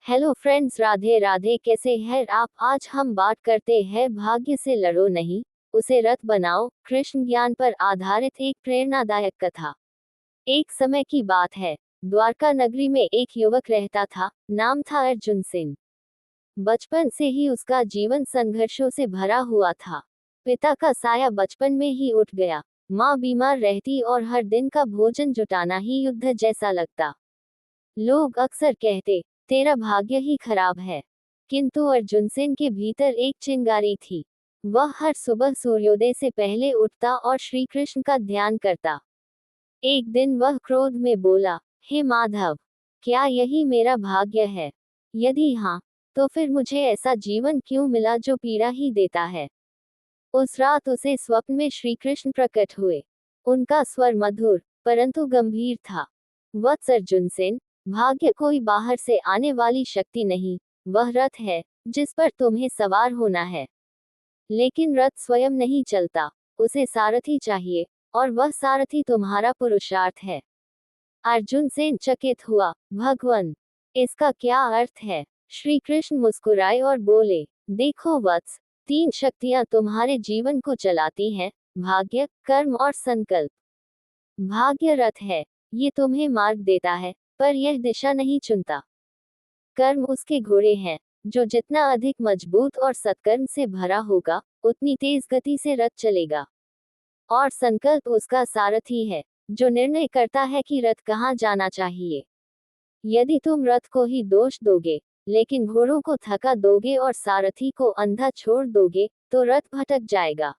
Hello friends, Radhe Radhe. कैसे हैं आप? आज हम बात करते हैं भाग्य से लड़ो नहीं, उसे रथ बनाओ। कृष्ण ज्ञान पर आधारित एक प्रेरणादायक कथा। एक समय की बात है। द्वारका नगरी में एक युवक रहता था। नाम था अर्जुन सिंह। बचपन से ही उसका जीवन संघर्षों से भरा हुआ था। पिता का साया बचपन में ही उठ गया। माँ बीमार रहती और हर दिन का भोजन जुटाना ही युद्ध जैसा लगता। लोग अक्सर कहते, तेरा भाग्य ही खराब है। किंतु अर्जुन सिंह के भीतर एक चिंगारी थी। वह हर सुबह सूर्योदय से पहले उठता और श्री कृष्ण का ध्यान करता। एक दिन वह क्रोध में बोला, हे माधव, क्या यही मेरा भाग्य है? यदि हाँ, तो फिर मुझे ऐसा जीवन क्यों मिला जो पीड़ा ही देता है? उस रात उसे स्वप्न में श्री कृष्ण प्रकट हुए। उनका स्वर मधुर परंतु गंभीर था। वत्स अर्जुन सिंह, भाग्य कोई बाहर से आने वाली शक्ति नहीं, वह रथ है जिस पर तुम्हें सवार होना है। लेकिन रथ स्वयं नहीं चलता, उसे सारथी चाहिए, और वह सारथी तुम्हारा पुरुषार्थ है। अर्जुन सेन चकित हुआ, भगवन, इसका क्या अर्थ है? श्री कृष्ण मुस्कुराए और बोले, देखो वत्स, तीन शक्तियां तुम्हारे जीवन को चलाती हैं, भाग्य, कर्म और संकल्प। भाग्य रथ है, ये तुम्हें मार्ग देता है, पर यह दिशा नहीं चुनता। कर्म उसके घोड़े हैं, जो जितना अधिक मजबूत और सत्कर्म से भरा होगा, उतनी तेज गति से रथ चलेगा। और संकल्प उसका सारथी है, जो निर्णय करता है कि रथ कहाँ जाना चाहिए। यदि तुम रथ को ही दोष दोगे, लेकिन घोड़ों को थका दोगे और सारथी को अंधा छोड़ दोगे, तो रथ भटक जाएगा।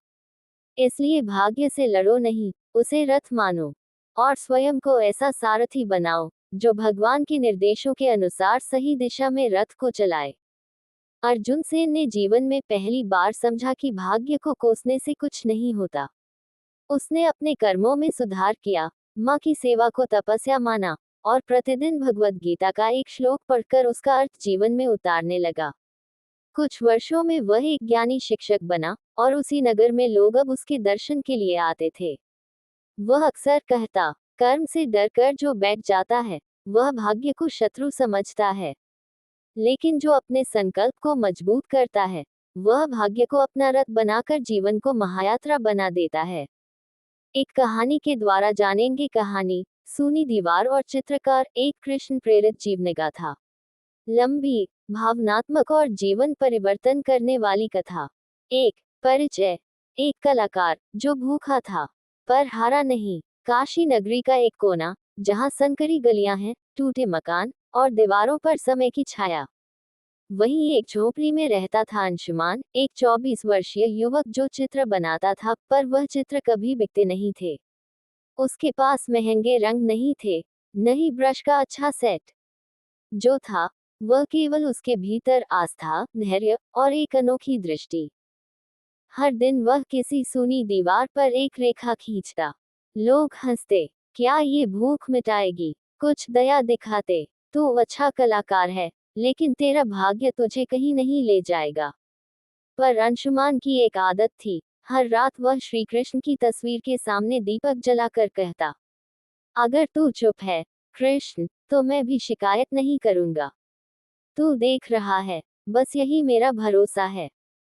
इसलिए भाग्य से लड़ो नहीं, उसे रथ मानो। और स्वयं को ऐसा सारथी बनाओ, जो भगवान के निर्देशों के अनुसार सही दिशा में रथ को चलाए। अर्जुन सेन ने जीवन में पहली बार समझा कि भाग्य को कोसने से कुछ नहीं होता। उसने अपने कर्मों में सुधार किया, माँ की सेवा को तपस्या माना, और प्रतिदिन भगवद गीता का एक श्लोक पढ़कर उसका अर्थ जीवन में उतारने लगा। कुछ वर्षों में वह एक ज्ञानी शिक्षक बना, और उसी नगर में लोग अब उसके दर्शन के लिए आते थे। वह अक्सर कहता, कर्म से डरकर जो बैठ जाता है, वह भाग्य को शत्रु समझता है। लेकिन जो अपने संकल्प को मजबूत करता है, वह भाग्य को अपना रथ बनाकर जीवन को महायात्रा बना देता है। एक कहानी के द्वारा जानेंगे कहानी, सूनी दीवार और चित्रकार। एक कृष्ण प्रेरित जीवनी गाथा। लंबी, भावनात्मक और जीवन परिवर्तन करने वाली कथा। एक परिचय। एक कलाकार, जो भूखा था, पर हारा नहीं। काशी नगरी का एक कोना, जहां संकरी गलियां हैं, टूटे मकान, और दीवारों पर समय की छाया। वहीं एक झोपड़ी में रहता था अंशुमान, एक 24 वर्षीय युवक जो चित्र बनाता था, पर वह चित्र कभी बिकते नहीं थे। उसके पास महंगे रंग नहीं थे, न ही ब्रश का अच्छा सेट। जो था, वह केवल उसके भीतर आस्था, धैर्य और एक अनोखी दृष्टि। हर दिन वह किसी सूनी दीवार पर एक रेखा खींचता। लोग हंसते, क्या ये भूख मिटाएगी? कुछ दया दिखाते, तू अच्छा कलाकार है, लेकिन तेरा भाग्य तुझे कहीं नहीं ले जाएगा। पर अंशुमान की एक आदत थी, हर रात वह श्री कृष्ण की तस्वीर के सामने दीपक जलाकर कहता, अगर तू चुप है कृष्ण, तो मैं भी शिकायत नहीं करूंगा। तू देख रहा है, बस यही मेरा भरोसा है।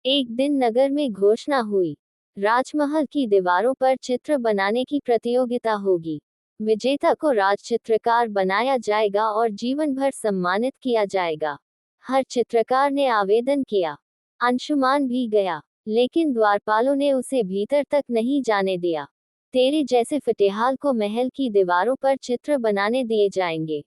एक दिन नगर में घोषणा हुई, राजमहल की दीवारों पर चित्र बनाने की प्रतियोगिता होगी। विजेता को राजचित्रकार बनाया जाएगा और जीवन भर सम्मानित किया जाएगा। हर चित्रकार ने आवेदन किया। अंशुमान भी गया, लेकिन द्वारपालों ने उसे भीतर तक नहीं जाने दिया। तेरे जैसे फटेहाल को महल की दीवारों पर चित्र बनाने दिए जाएंगे।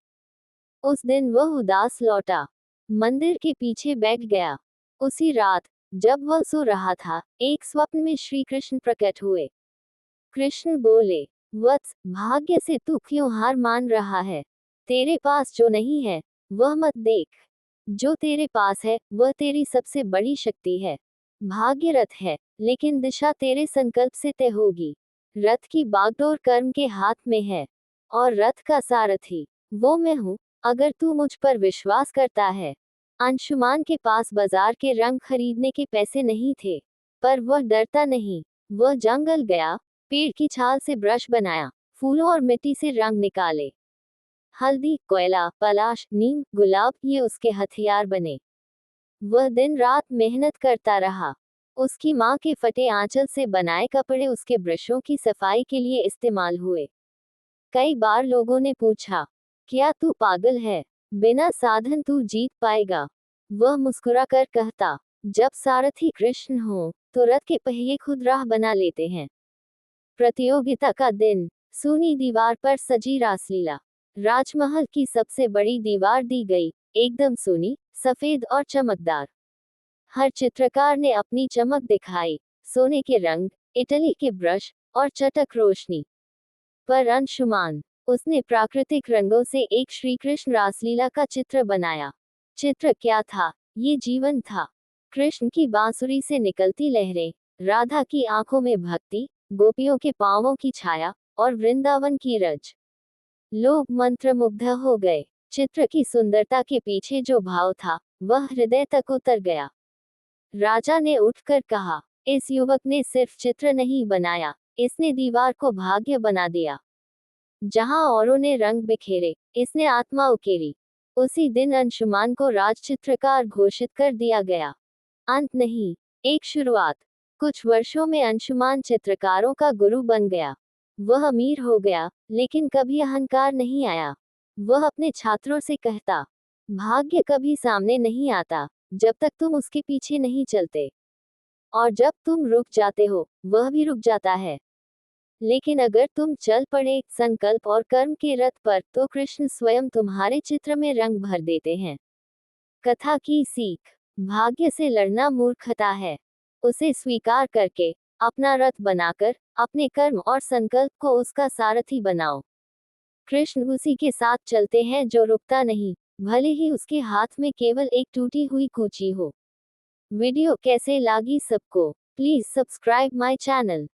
उस दिन वह उदास लौटा, मंदिर के पीछे बैठ गया। उसी रात, जब वह सो रहा था, एक स्वप्न में श्री कृष्ण प्रकट हुए। कृष्ण बोले, वत्स, भाग्य से तू क्यों हार मान रहा है? तेरे पास जो नहीं है, वह मत देख। जो तेरे पास है, वह तेरी सबसे बड़ी शक्ति है। भाग्य रथ है, लेकिन दिशा तेरे संकल्प से तय होगी। रथ की बागडोर कर्म के हाथ में है, और रथ का सारथी, वो मैं हूँ, अगर तू मुझ पर विश्वास करता है। अंशुमान के पास बाजार के रंग खरीदने के पैसे नहीं थे, पर वह डरता नहीं। वह जंगल गया, पेड़ की छाल से ब्रश बनाया, फूलों और मिट्टी से रंग निकाले। हल्दी, कोयला, पलाश, नीम, गुलाब ये उसके हथियार बने। वह दिन रात मेहनत करता रहा। उसकी माँ के फटे आंचल से बनाए कपड़े उसके ब्रशों की सफाई के लिए इस्तेमाल हुए। कई बार लोगों ने पूछा, क्या तू पागल है? बिना साधन तू जीत पाएगा? वह मुस्कुराकर कहता, जब सारथी कृष्ण हो, तो रथ के पहिए खुद राह बना लेते हैं। प्रतियोगिता का दिन। सूनी दीवार पर सजी रासलीला। राजमहल की सबसे बड़ी दीवार दी गई, एकदम सूनी, सफेद और चमकदार। हर चित्रकार ने अपनी चमक दिखाई, सोने के रंग, इटली के ब्रश और चटक रोशनी। पर अंशुमान, उसने प्राकृतिक रंगों से एक श्री कृष्ण रासलीला का चित्र बनाया। चित्र क्या था? ये जीवन था। कृष्ण की बांसुरी से निकलती लहरें, राधा की आंखों में भक्ति, गोपियों के पांवों की छाया और वृंदावन की रज। लोग मंत्रमुग्ध हो गए। चित्र की सुंदरता के पीछे जो भाव था, वह हृदय तक उतर गया। राजा ने उठकर कहा, इस युवक ने सिर्फ चित्र नहीं बनाया, इसने दीवार को भाग्य बना दिया। जहां औरों ने रंग बिखेरे, इसने आत्मा उकेरी। उसी दिन अंशुमान को राजचित्रकार घोषित कर दिया गया। अंत नहीं, एक शुरुआत। कुछ वर्षों में अंशुमान चित्रकारों का गुरु बन गया। वह अमीर हो गया, लेकिन कभी अहंकार नहीं आया। वह अपने छात्रों से कहता, भाग्य कभी सामने नहीं आता, जब तक तुम उसके पीछे नहीं चलते। और जब तुम रुक जाते हो, वह भी रुक जाता है। लेकिन अगर तुम चल पड़े संकल्प और कर्म के रथ पर, तो कृष्ण स्वयं तुम्हारे चित्र में रंग भर देते हैं। कथा की सीख। भाग्य से लड़ना मूर्खता है। उसे स्वीकार करके, अपना रथ बनाकर, अपने कर्म और संकल्प को उसका सारथी बनाओ। कृष्ण उसी के साथ चलते हैं जो रुकता नहीं, भले ही उसके हाथ में केवल एक टूटी हुई कूंची हो। वीडियो कैसे लगी सबको? Please subscribe my channel.